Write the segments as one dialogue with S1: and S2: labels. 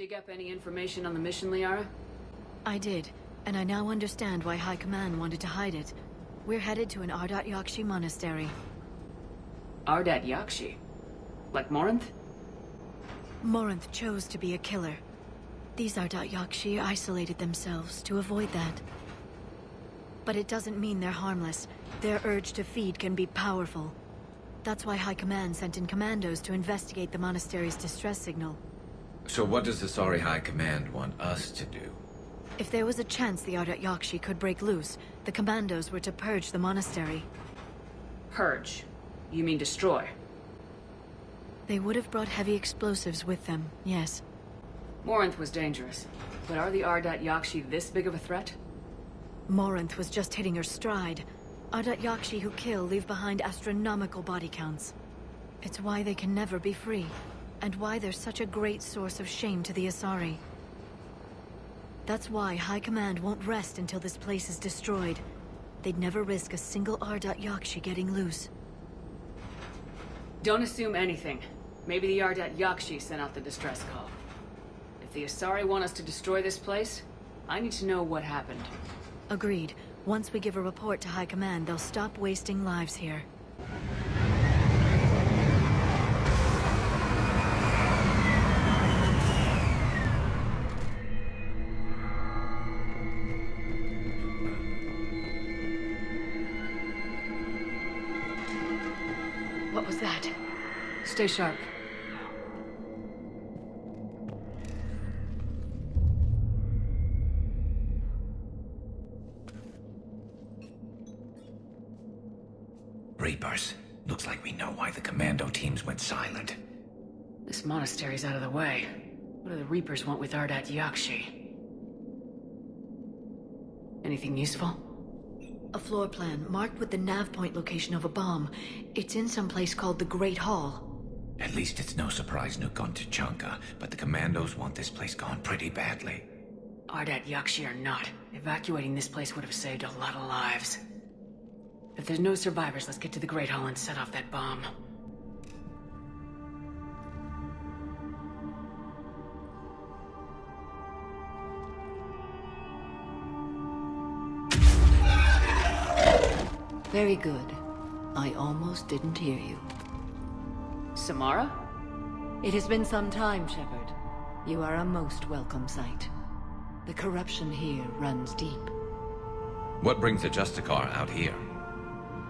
S1: dig up any information on the mission, Liara?
S2: I did, and I now understand why High Command wanted to hide it. We're headed to an Ardat Yakshi monastery.
S1: Ardat Yakshi? Like Morinth?
S2: Morinth chose to be a killer. These Ardat Yakshi isolated themselves to avoid that. But it doesn't mean they're harmless. Their urge to feed can be powerful. That's why High Command sent in commandos to investigate the monastery's distress signal.
S3: So what does the Sorry High Command want us to do?
S2: If there was a chance the Ardat Yakshi could break loose, the commandos were to purge the monastery.
S1: Purge? You mean destroy?
S2: They would have brought heavy explosives with them, yes.
S1: Morinth was dangerous, but are the Ardat Yakshi this big of a threat?
S2: Morinth was just hitting her stride. Ardat Yakshi who kill leave behind astronomical body counts. It's why they can never be free, and why they're such a great source of shame to the Asari. That's why High Command won't rest until this place is destroyed. They'd never risk a single Ardat Yakshi getting loose.
S1: Don't assume anything. Maybe the Ardat Yakshi sent out the distress call. If the Asari want us to destroy this place, I need to know what happened.
S2: Agreed. Once we give a report to High Command, they'll stop wasting lives here. What was that?
S1: Stay sharp.
S3: Reapers. Looks like we know why the commando teams went silent.
S1: This monastery's out of the way. What do the Reapers want with Ardat Yakshi? Anything useful?
S2: A floor plan, marked with the nav point location of a bomb. It's in some place called the Great Hall.
S3: At least it's no surprise nuke on Tuchanka, but the commandos want this place gone pretty badly.
S1: Ardat Yakshi or not, evacuating this place would have saved a lot of lives. If there's no survivors, let's get to the Great Hall and set off that bomb.
S4: Very good. I almost didn't hear you.
S1: Samara?
S4: It has been some time, Shepard. You are a most welcome sight. The corruption here runs deep.
S3: What brings the Justicar out here?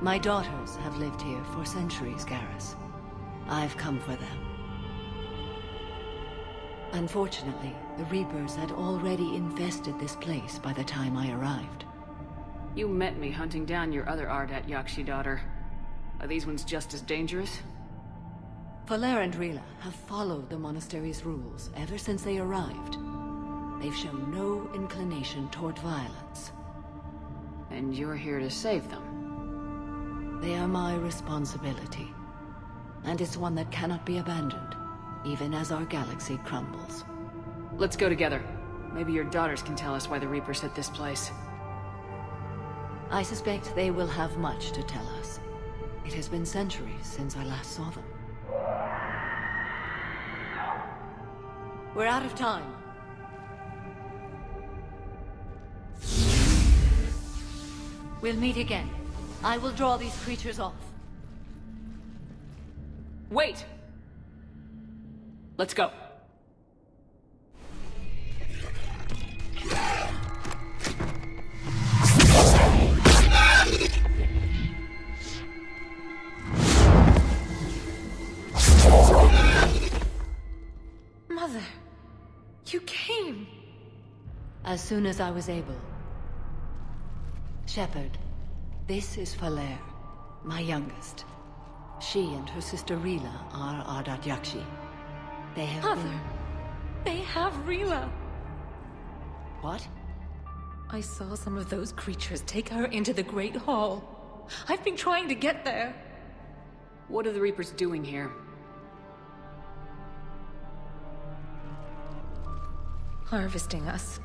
S4: My daughters have lived here for centuries, Garrus. I've come for them. Unfortunately, the Reapers had already infested this place by the time I arrived.
S1: You met me hunting down your other Ardat Yakshi daughter. Are these ones just as dangerous?
S4: Falere and Rila have followed the monastery's rules ever since they arrived. They've shown no inclination toward violence.
S1: And you're here to save them?
S4: They are my responsibility. And it's one that cannot be abandoned, even as our galaxy crumbles.
S1: Let's go together. Maybe your daughters can tell us why the Reapers hit this place.
S4: I suspect they will have much to tell us. It has been centuries since I last saw them. We're out of time. We'll meet again. I will draw these creatures off.
S1: Wait! Let's go.
S2: Mother, you came.
S4: As soon as I was able. Shepard, this is Falere, my youngest. She and her sister Rila are Ardat Yakshi. They have
S2: Mother, they have Rila.
S4: What?
S2: I saw some of those creatures take her into the Great Hall. I've been trying to get there.
S1: What are the Reapers doing here?
S2: Harvesting us.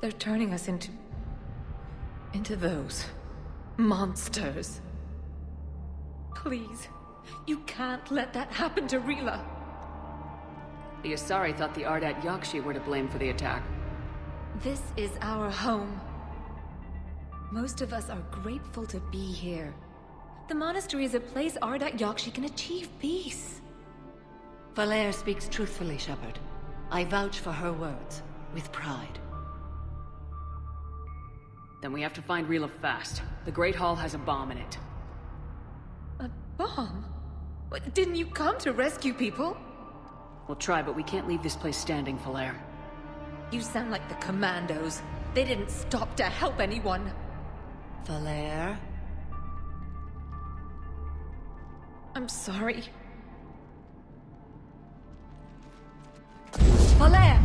S2: They're turning us into those monsters. Please, you can't let that happen to Rila.
S1: The Asari thought the Ardat Yakshi were to blame for the attack.
S5: This is our home. Most of us are grateful to be here. The monastery is a place Ardat Yakshi can achieve peace.
S4: Valere speaks truthfully, Shepard. I vouch for her words, with pride.
S1: Then we have to find Rila fast. The Great Hall has a bomb in it.
S5: A bomb? What, didn't you come to rescue people?
S1: We'll try, but we can't leave this place standing, Valere.
S5: You sound like the Commandos. They didn't stop to help anyone.
S4: Valere?
S5: I'm sorry.
S4: Valere!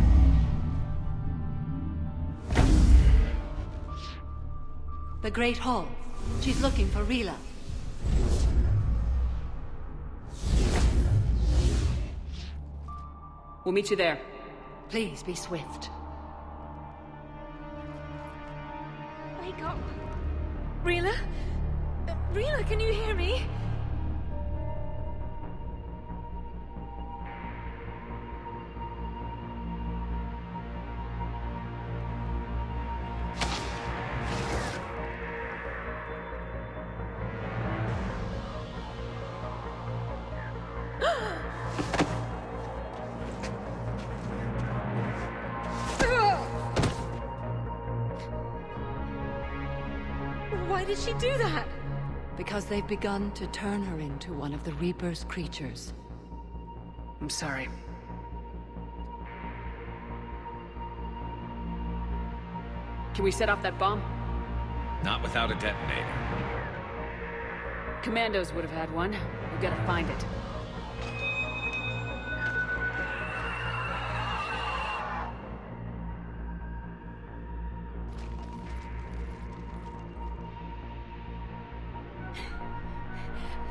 S4: The Great Hall. She's looking for Rila.
S1: We'll meet you there.
S4: Please be swift.
S5: Wake up. Rila? Rila, can you hear me? Why did she do that?
S4: Because they've begun to turn her into one of the Reaper's creatures.
S1: I'm sorry. Can we set off that bomb?
S3: Not without a detonator.
S1: Commandos would have had one. We've got to find it.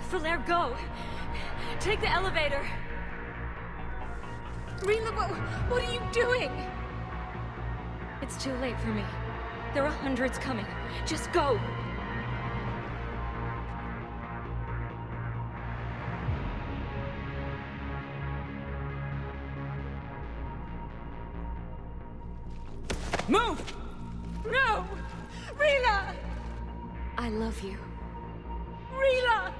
S5: Valere, go! Take the elevator! Rila, what are you doing? It's too late for me. There are hundreds coming. Just go!
S1: Move!
S5: No! Rila! I love you. Rila!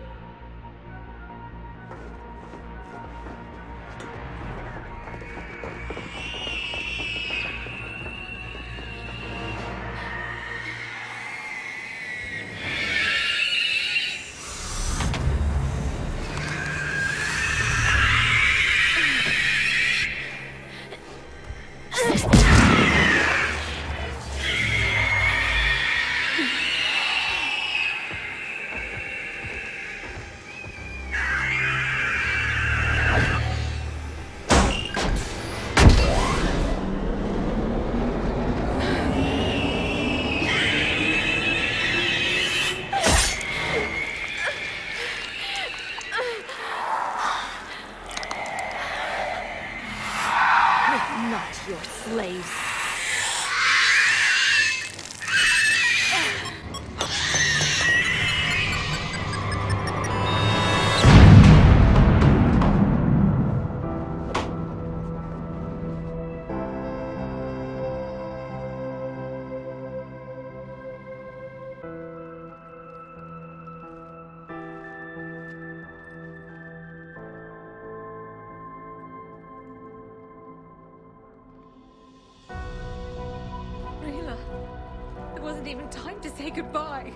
S5: Wasn't even time to say goodbye.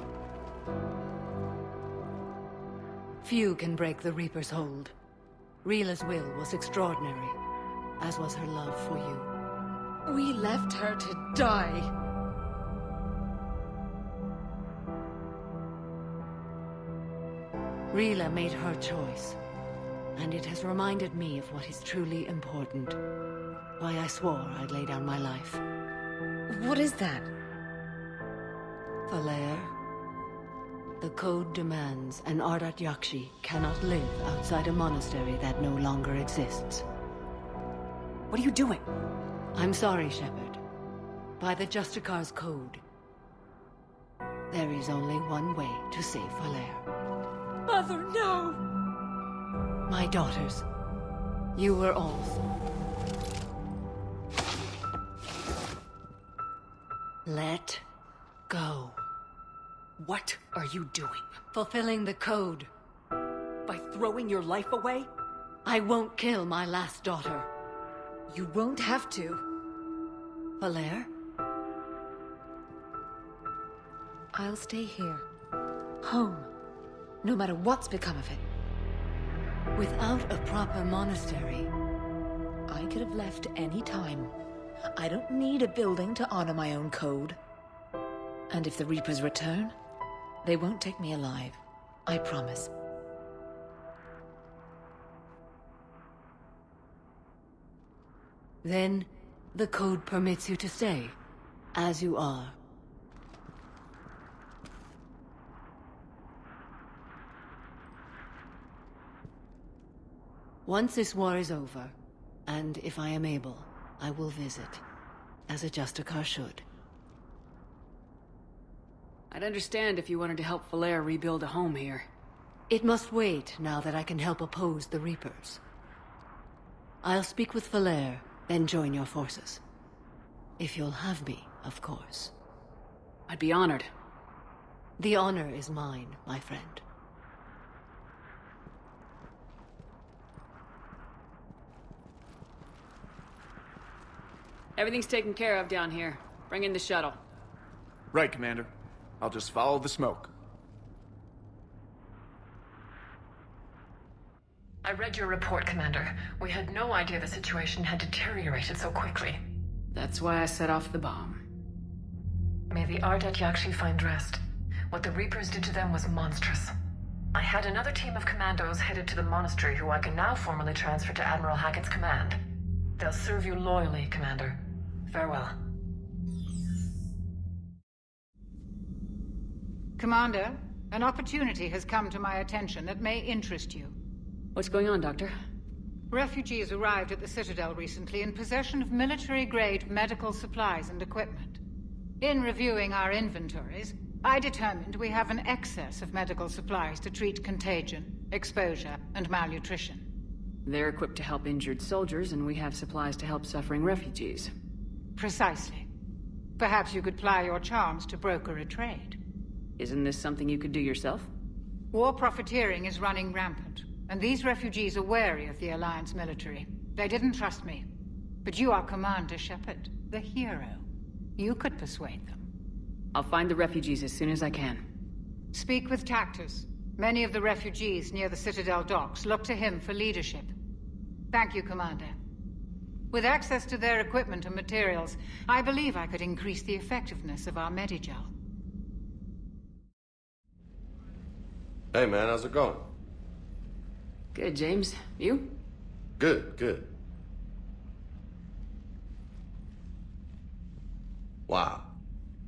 S4: Few can break the Reaper's hold. Rila's will was extraordinary, as was her love for you.
S5: We left her to die.
S4: Rila made her choice, and it has reminded me of what is truly important. Why I swore I'd lay down my life.
S5: What is that?
S4: Valere, the code demands an Ardat Yakshi cannot live outside a monastery that no longer exists.
S1: What are you doing?
S4: I'm sorry, Shepard. By the Justicar's code, there is only one way to save Valere.
S5: Mother, no!
S4: My daughters, You were also. Let go.
S1: What are you doing?
S4: Fulfilling the code.
S1: By throwing your life away?
S4: I won't kill my last daughter.
S5: You won't have to.
S4: Valere?
S5: I'll stay here. Home. No matter what's become of it.
S4: Without a proper monastery.
S5: I could have left any time. I don't need a building to honor my own code. And if the Reapers return, they won't take me alive. I promise.
S4: Then, the code permits you to stay, as you are. Once this war is over, and if I am able, I will visit, as a Justicar should.
S1: I'd understand if you wanted to help Valere rebuild a home here.
S4: It must wait now that I can help oppose the Reapers. I'll speak with Valere, then join your forces. If you'll have me, of course.
S1: I'd be honored.
S4: The honor is mine, my friend.
S1: Everything's taken care of down here. Bring in the shuttle.
S6: Right, Commander. I'll just follow the smoke.
S7: I read your report, Commander. We had no idea the situation had deteriorated so quickly.
S1: That's why I set off the bomb.
S7: May the Ardat Yakshi find rest. What the Reapers did to them was monstrous. I had another team of commandos headed to the Monastery who I can now formally transfer to Admiral Hackett's command. They'll serve you loyally, Commander. Farewell.
S8: Commander, an opportunity has come to my attention that may interest you.
S1: What's going on, Doctor?
S8: Refugees arrived at the Citadel recently in possession of military-grade medical supplies and equipment. In reviewing our inventories, I determined we have an excess of medical supplies to treat contagion, exposure, and malnutrition.
S1: They're equipped to help injured soldiers, and we have supplies to help suffering refugees.
S8: Precisely. Perhaps you could ply your charms to broker a trade.
S1: Isn't this something you could do yourself?
S8: War profiteering is running rampant, and these refugees are wary of the Alliance military. They didn't trust me. But you are Commander Shepard, the hero. You could persuade them.
S1: I'll find the refugees as soon as I can.
S8: Speak with Tactus. Many of the refugees near the Citadel docks look to him for leadership. Thank you, Commander. With access to their equipment and materials, I believe I could increase the effectiveness of our Medigel.
S9: Hey man, how's it going?
S1: Good, James. You?
S9: Good, good. Wow.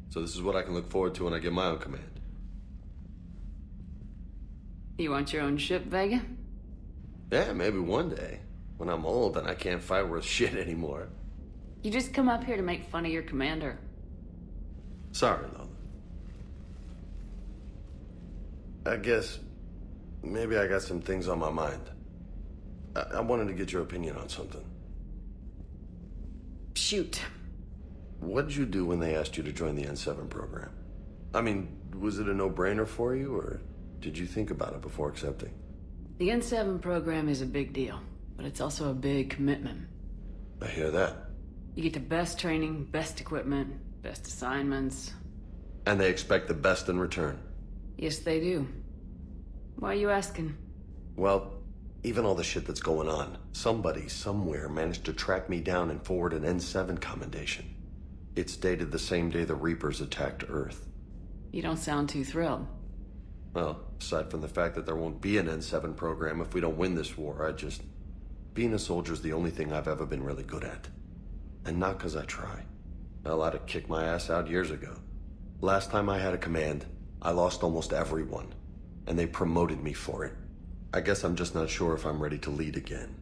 S9: So this is what I can look forward to when I get my own command.
S1: You want your own ship, Vega?
S9: Yeah, maybe one day. When I'm old and I can't fight worth shit anymore.
S1: You just come up here to make fun of your commander.
S9: Sorry, Lola. I guess maybe I got some things on my mind. I wanted to get your opinion on something.
S1: Shoot.
S9: What did you do when they asked you to join the N7 program? I mean, was it a no-brainer for you, or did you think about it before accepting?
S1: The N7 program is a big deal, but it's also a big commitment.
S9: I hear that.
S1: You get the best training, best equipment, best assignments.
S9: And they expect the best in return.
S1: Yes, they do. Why are you asking?
S9: Well, even all the shit that's going on, somebody, somewhere managed to track me down and forward an N7 commendation. It's dated the same day the Reapers attacked Earth.
S1: You don't sound too thrilled.
S9: Well, aside from the fact that there won't be an N7 program if we don't win this war, being a soldier's the only thing I've ever been really good at. And not because I try. Hell, I'd have kicked my ass out years ago. Last time I had a command, I lost almost everyone. And they promoted me for it. I guess I'm just not sure if I'm ready to lead again.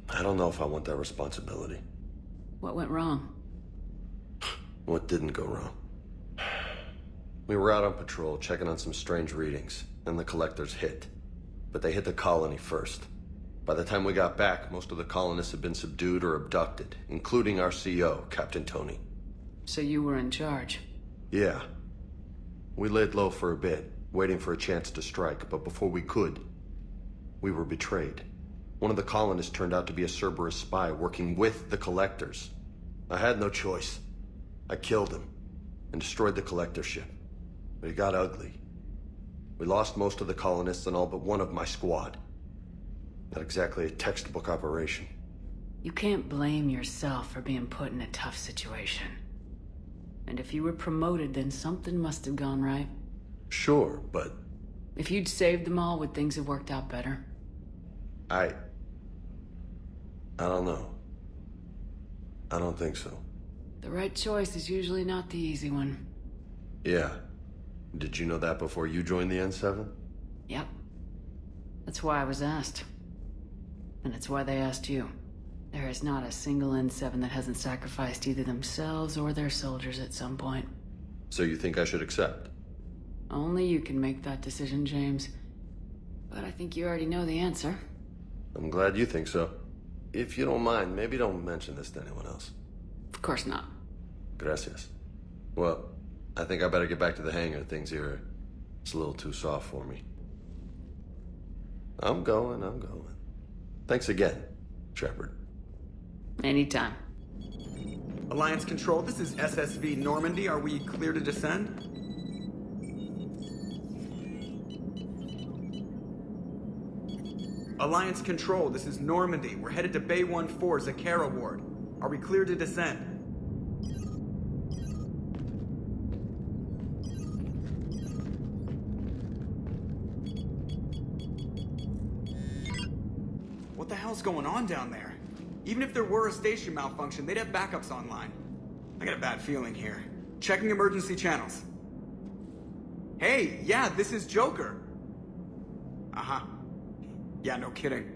S9: I don't know if I want that responsibility.
S1: What went wrong?
S9: What didn't go wrong? We were out on patrol, checking on some strange readings, and the collectors hit. but they hit the colony first. By the time we got back, most of the colonists had been subdued or abducted, including our CO, Captain Tony.
S1: So you were in charge?
S9: Yeah. We laid low for a bit, waiting for a chance to strike, but before we could, we were betrayed. One of the colonists turned out to be a Cerberus spy working with the Collectors. I had no choice. I killed him and destroyed the Collector ship. But it got ugly. We lost most of the colonists and all but one of my squad. Not exactly a textbook operation.
S1: You can't blame yourself for being put in a tough situation. And if you were promoted, then something must have gone right.
S9: Sure, but...
S1: If you'd saved them all, would things have worked out better?
S9: I don't know. I don't think so.
S1: The right choice is usually not the easy one.
S9: Yeah. Did you know that before you joined the N7?
S1: Yep. That's why I was asked. And it's why they asked you. There is not a single N7 that hasn't sacrificed either themselves or their soldiers at some point.
S9: So you think I should accept?
S1: Only you can make that decision, James. But I think you already know the answer.
S9: I'm glad you think so. If you don't mind, maybe don't mention this to anyone else.
S1: Of course not.
S9: Gracias. Well, I think I better get back to the hangar. Things here, it's a little too soft for me. I'm going. Thanks again, Shepard.
S1: Anytime.
S10: Alliance Control, this is SSV Normandy. Are we clear to descend? Alliance Control, this is Normandy. We're headed to Bay 1-4, Zakara Ward. Are we clear to descend? What the hell's going on down there? Even if there were a station malfunction, they'd have backups online. I got a bad feeling here. Checking emergency channels. Hey, yeah, this is Joker. Uh-huh. Yeah, no kidding.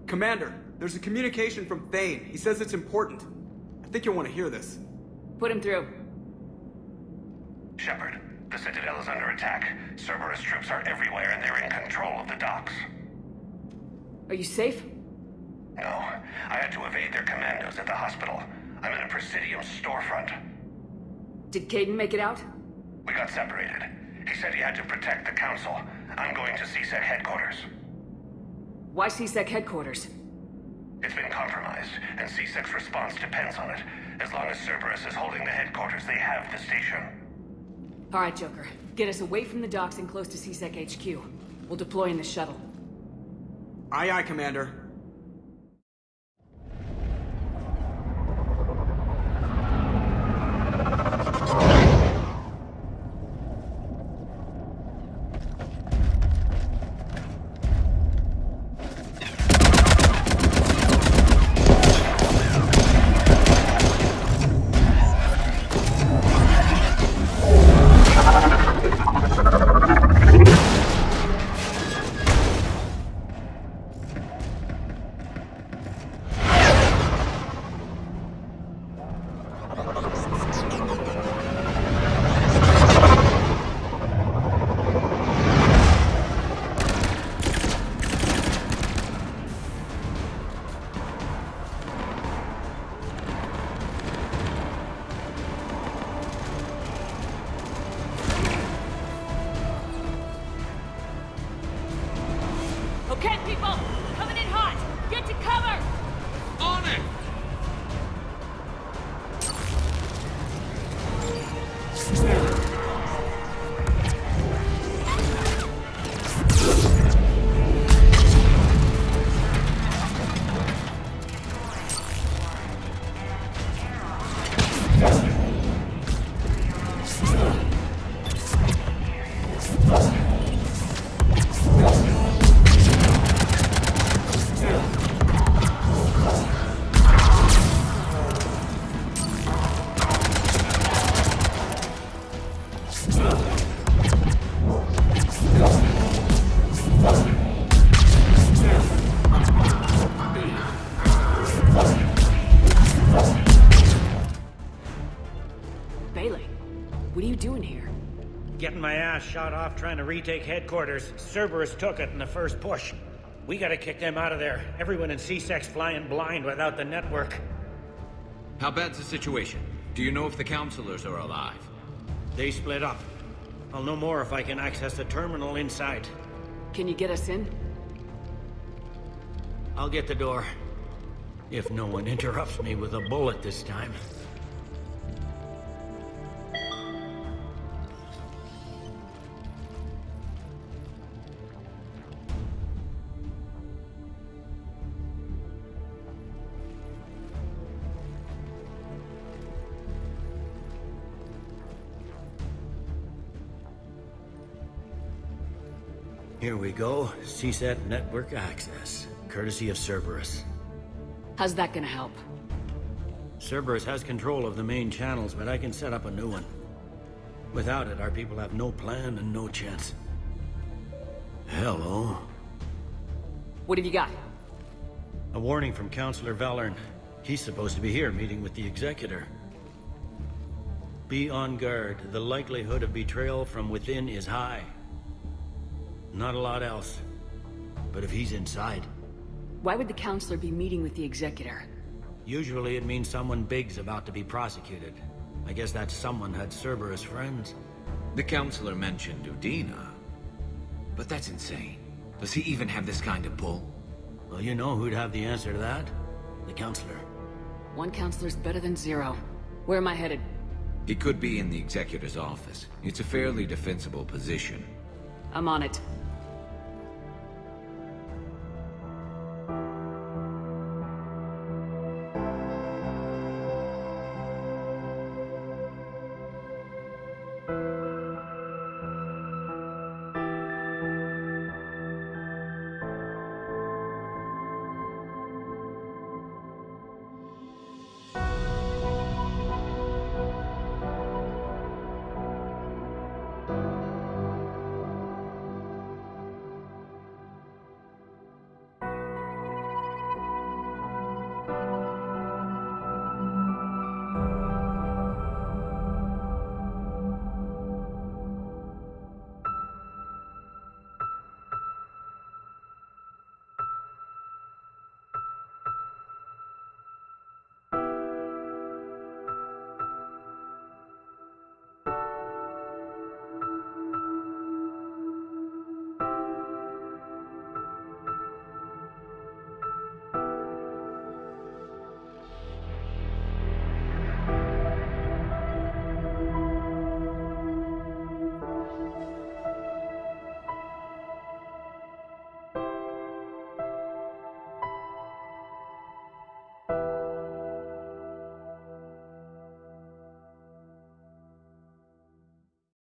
S10: Commander, there's a communication from Thane. He says it's important. I think you'll want to hear this.
S1: Put him through.
S11: Shepard, the Citadel is under attack. Cerberus troops are everywhere and they're in control of the docks.
S1: Are you safe?
S11: No, I had to evade their commandos at the hospital. I'm in a Presidium storefront.
S1: Did Caden make it out?
S11: We got separated. He said he had to protect the Council. I'm going to CSEC headquarters.
S1: Why CSEC headquarters?
S11: It's been compromised, and CSEC's response depends on it. As long as Cerberus is holding the headquarters, they have the station.
S1: All right, Joker. Get us away from the docks and close to CSEC HQ. We'll deploy in the shuttle.
S10: Aye, aye, Commander.
S1: Okay, people! Coming in hot! Get to cover!
S3: On it!
S1: What are you doing here?
S12: Getting my ass shot off trying to retake headquarters. Cerberus took it in the first push. We gotta kick them out of there. Everyone in C-Sec's flying blind without the network.
S3: How bad's the situation? Do you know if the counselors are alive?
S12: They split up. I'll know more if I can access the terminal inside.
S1: Can you get us in?
S12: I'll get the door. If no one interrupts me with a bullet this time. Here we go. CSAT network access, courtesy of Cerberus.
S1: How's that gonna help?
S12: Cerberus has control of the main channels, but I can set up a new one. Without it, our people have no plan and no chance. Hello.
S1: What have you got?
S12: A warning from Counselor Valern. He's supposed to be here meeting with the Executor. Be on guard. The likelihood of betrayal from within is high. Not a lot else. But if he's inside...
S1: Why would the Counselor be meeting with the Executor?
S12: Usually it means someone big's about to be prosecuted. I guess that someone had Cerberus friends.
S3: The Counselor mentioned Udina. But that's insane. Does he even have this kind of pull?
S12: Well, you know who'd have the answer to that? The Counselor.
S1: One Counselor's better than zero. Where am I headed?
S3: He could be in the Executor's office. It's a fairly defensible position.
S1: I'm on it.